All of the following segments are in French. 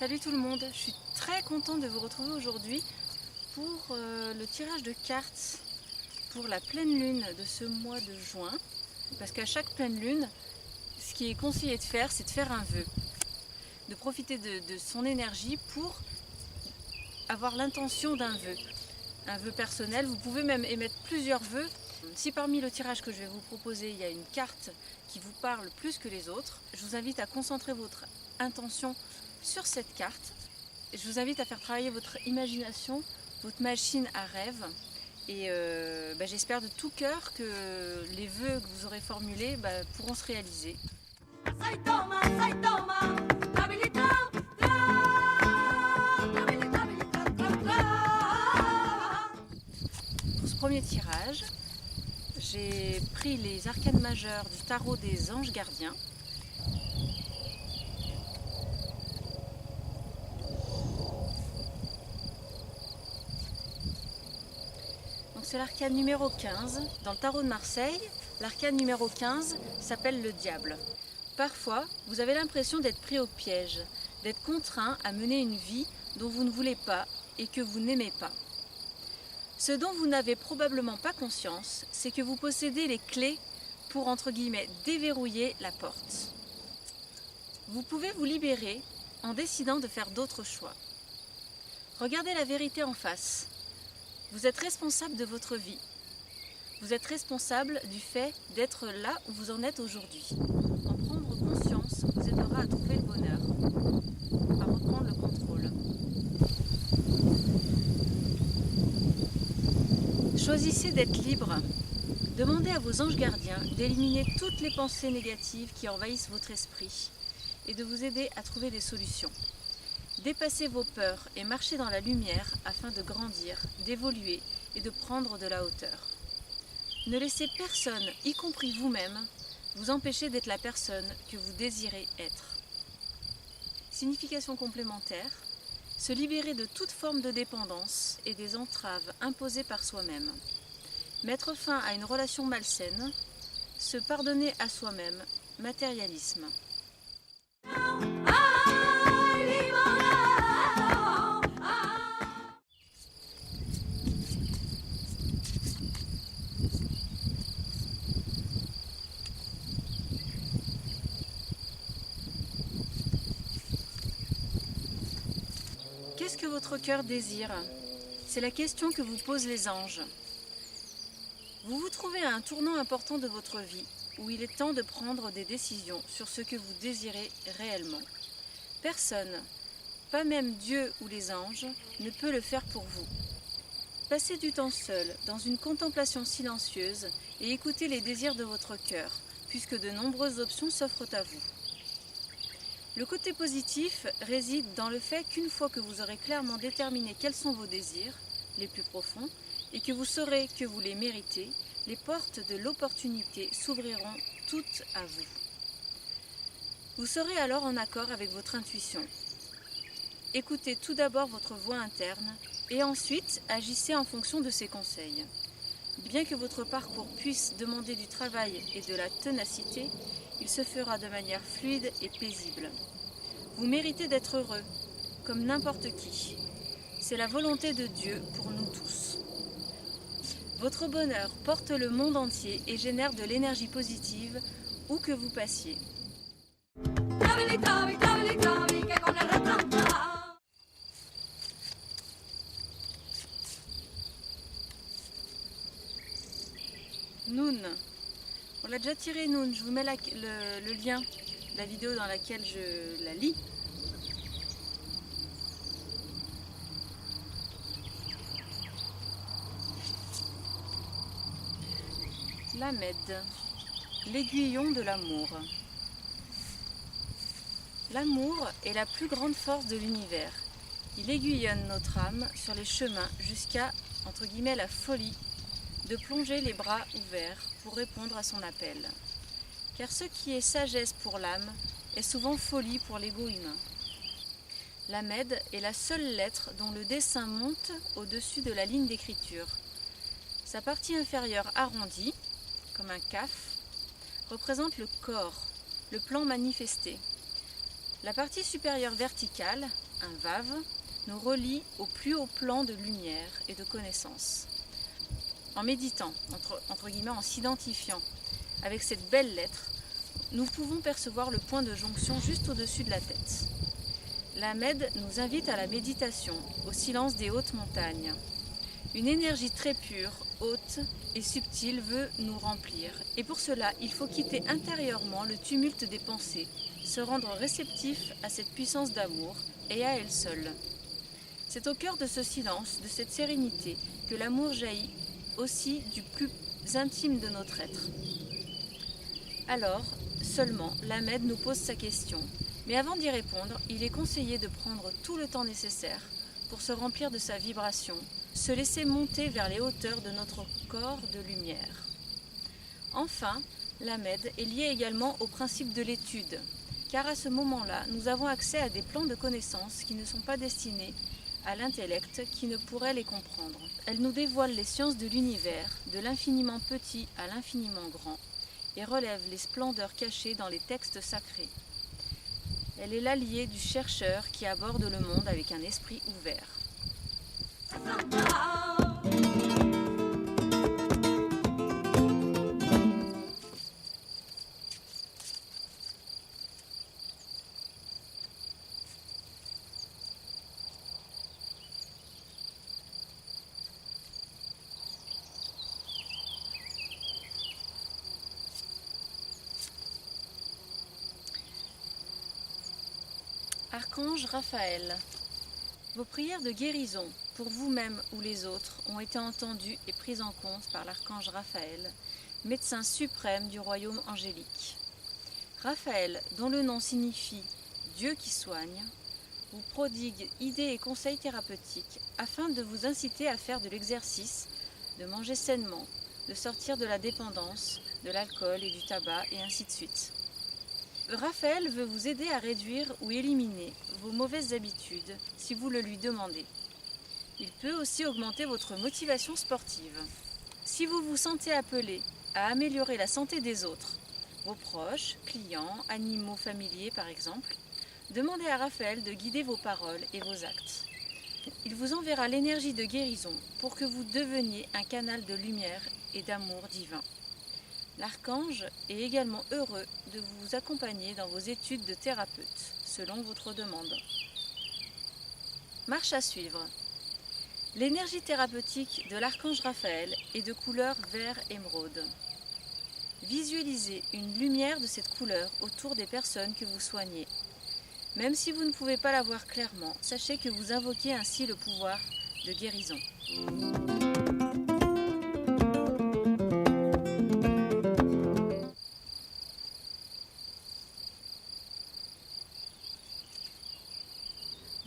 Salut tout le monde, je suis très contente de vous retrouver aujourd'hui pour le tirage de cartes pour la pleine lune de ce mois de juin. Parce qu'à chaque pleine lune, ce qui est conseillé de faire, c'est de faire un vœu. De profiter de son énergie pour avoir l'intention d'un vœu. Un vœu personnel, vous pouvez même émettre plusieurs vœux. Si parmi le tirage que je vais vous proposer, il y a une carte qui vous parle plus que les autres, je vous invite à concentrer votre intention sur cette carte. Je vous invite à faire travailler votre imagination, votre machine à rêve. Et j'espère de tout cœur que les vœux que vous aurez formulés pourront se réaliser. Pour ce premier tirage, j'ai pris les arcanes majeures du tarot des anges gardiens. C'est l'arcane numéro 15. Dans le tarot de Marseille, l'arcane numéro 15 s'appelle le diable. Parfois, vous avez l'impression d'être pris au piège, d'être contraint à mener une vie dont vous ne voulez pas et que vous n'aimez pas. Ce dont vous n'avez probablement pas conscience, c'est que vous possédez les clés pour, entre guillemets, déverrouiller la porte. Vous pouvez vous libérer en décidant de faire d'autres choix. Regardez la vérité en face. Vous êtes responsable de votre vie. Vous êtes responsable du fait d'être là où vous en êtes aujourd'hui. En prendre conscience vous aidera à trouver le bonheur, à reprendre le contrôle. Choisissez d'être libre. Demandez à vos anges gardiens d'éliminer toutes les pensées négatives qui envahissent votre esprit et de vous aider à trouver des solutions. Dépassez vos peurs et marchez dans la lumière afin de grandir, d'évoluer et de prendre de la hauteur. Ne laissez personne, y compris vous-même, vous empêcher d'être la personne que vous désirez être. Signification complémentaire, se libérer de toute forme de dépendance et des entraves imposées par soi-même. Mettre fin à une relation malsaine, se pardonner à soi-même, matérialisme. Qu'est-ce que votre cœur désire? C'est la question que vous posent les anges. Vous vous trouvez à un tournant important de votre vie, où il est temps de prendre des décisions sur ce que vous désirez réellement. Personne, pas même Dieu ou les anges, ne peut le faire pour vous. Passez du temps seul, dans une contemplation silencieuse, et écoutez les désirs de votre cœur, puisque de nombreuses options s'offrent à vous. Le côté positif réside dans le fait qu'une fois que vous aurez clairement déterminé quels sont vos désirs, les plus profonds, et que vous saurez que vous les méritez, les portes de l'opportunité s'ouvriront toutes à vous. Vous serez alors en accord avec votre intuition. Écoutez tout d'abord votre voix interne et ensuite agissez en fonction de ses conseils. Bien que votre parcours puisse demander du travail et de la ténacité, il se fera de manière fluide et paisible. Vous méritez d'être heureux, comme n'importe qui. C'est la volonté de Dieu pour nous tous. Votre bonheur porte le monde entier et génère de l'énergie positive où que vous passiez. Noun. On l'a déjà tiré Noun, je vous mets le lien de la vidéo dans laquelle je la lis. Lamed, l'aiguillon de l'amour. L'amour est la plus grande force de l'univers. Il aiguillonne notre âme sur les chemins jusqu'à, entre guillemets, la folie de plonger les bras ouverts pour répondre à son appel. Car ce qui est sagesse pour l'âme est souvent folie pour l'ego humain. Lamed est la seule lettre dont le dessin monte au-dessus de la ligne d'écriture. Sa partie inférieure arrondie, comme un kaf, représente le corps, le plan manifesté. La partie supérieure verticale, un vave, nous relie au plus haut plan de lumière et de connaissance. En méditant, entre guillemets, en s'identifiant avec cette belle lettre, nous pouvons percevoir le point de jonction juste au-dessus de la tête. La Med nous invite à la méditation, au silence des hautes montagnes. Une énergie très pure, haute et subtile veut nous remplir. Et pour cela, il faut quitter intérieurement le tumulte des pensées, se rendre réceptif à cette puissance d'amour et à elle seule. C'est au cœur de ce silence, de cette sérénité, que l'amour jaillit aussi du plus intime de notre être. Alors, seulement, la Med nous pose sa question. Mais avant d'y répondre, il est conseillé de prendre tout le temps nécessaire pour se remplir de sa vibration, se laisser monter vers les hauteurs de notre corps de lumière. Enfin, la Med est liée également au principe de l'étude, car à ce moment-là, nous avons accès à des plans de connaissances qui ne sont pas destinés à l'intellect qui ne pourrait les comprendre. Elle nous dévoile les sciences de l'univers, de l'infiniment petit à l'infiniment grand, et relève les splendeurs cachées dans les textes sacrés. Elle est l'alliée du chercheur qui aborde le monde avec un esprit ouvert. Archange Raphaël, vos prières de guérison, pour vous-même ou les autres, ont été entendues et prises en compte par l'archange Raphaël, médecin suprême du royaume angélique. Raphaël, dont le nom signifie « Dieu qui soigne », vous prodigue idées et conseils thérapeutiques afin de vous inciter à faire de l'exercice, de manger sainement, de sortir de la dépendance, de l'alcool et du tabac, et ainsi de suite. Raphaël veut vous aider à réduire ou éliminer vos mauvaises habitudes si vous le lui demandez. Il peut aussi augmenter votre motivation sportive. Si vous vous sentez appelé à améliorer la santé des autres, vos proches, clients, animaux familiers par exemple, demandez à Raphaël de guider vos paroles et vos actes. Il vous enverra l'énergie de guérison pour que vous deveniez un canal de lumière et d'amour divin. L'archange est également heureux de vous accompagner dans vos études de thérapeute, selon votre demande. Marche à suivre. L'énergie thérapeutique de l'archange Raphaël est de couleur vert émeraude. Visualisez une lumière de cette couleur autour des personnes que vous soignez. Même si vous ne pouvez pas la voir clairement, sachez que vous invoquez ainsi le pouvoir de guérison.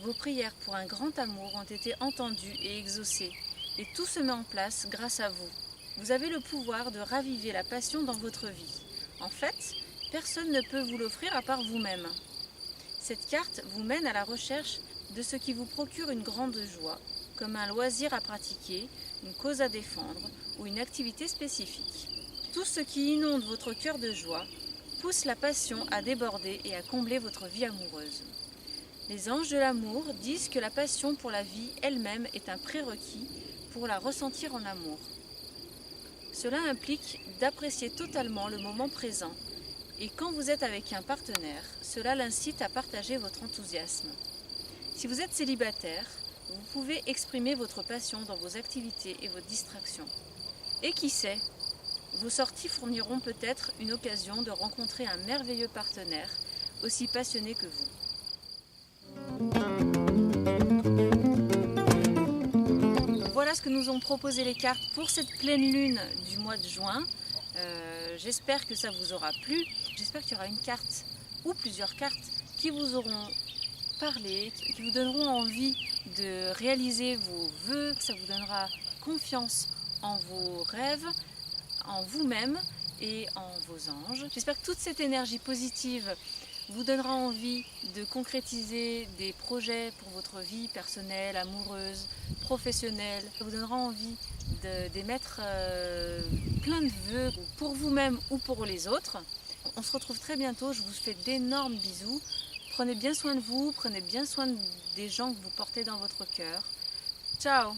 Vos prières pour un grand amour ont été entendues et exaucées, et tout se met en place grâce à vous. Vous avez le pouvoir de raviver la passion dans votre vie. En fait, personne ne peut vous l'offrir à part vous-même. Cette carte vous mène à la recherche de ce qui vous procure une grande joie, comme un loisir à pratiquer, une cause à défendre ou une activité spécifique. Tout ce qui inonde votre cœur de joie pousse la passion à déborder et à combler votre vie amoureuse. Les anges de l'amour disent que la passion pour la vie elle-même est un prérequis pour la ressentir en amour. Cela implique d'apprécier totalement le moment présent et quand vous êtes avec un partenaire, cela l'incite à partager votre enthousiasme. Si vous êtes célibataire, vous pouvez exprimer votre passion dans vos activités et vos distractions. Et qui sait, vos sorties fourniront peut-être une occasion de rencontrer un merveilleux partenaire aussi passionné que vous. Voilà ce que nous ont proposé les cartes pour cette pleine lune du mois de juin. J'espère que ça vous aura plu. J'espère qu'il y aura une carte ou plusieurs cartes qui vous auront parlé, qui vous donneront envie de réaliser vos vœux, que ça vous donnera confiance en vos rêves, en vous-même et en vos anges. J'espère que toute cette énergie positive vous donnera envie de concrétiser des projets pour votre vie personnelle, amoureuse, professionnelle. Ça vous donnera envie d'émettre plein de vœux pour vous-même ou pour les autres. On se retrouve très bientôt, je vous fais d'énormes bisous. Prenez bien soin de vous, prenez bien soin des gens que vous portez dans votre cœur. Ciao!